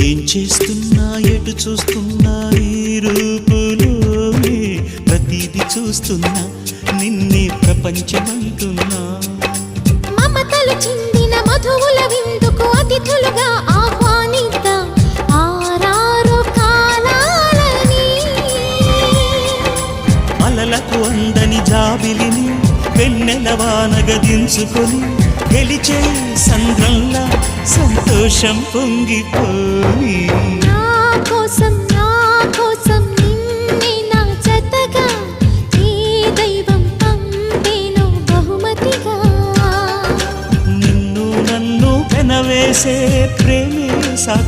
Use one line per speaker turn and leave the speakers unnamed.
ఏం చేస్తున్నా ఎటు చూస్తున్నా ఈ రూపులోనే ప్రతిదీ చూస్తున్నా నిన్నే ప్రపంచమంటున్నా
మమతలు చిందిన మధువుల విందుకు అతిథులుగా ఆహ్వానిద్దాం ఆరారు కాలాలని
అలలకు అందని జాబిలిని వెన్నెల వానగదించుకొని గెలిచే సంద్రంలా సంతోషం పొంగిపోయి
నా కోసం నిన్నే నా జతగా ఏ దైవం పంపేనో బహుమతిగా
నిన్ను నన్ను పెనవేసే ప్రేమే సాక్షి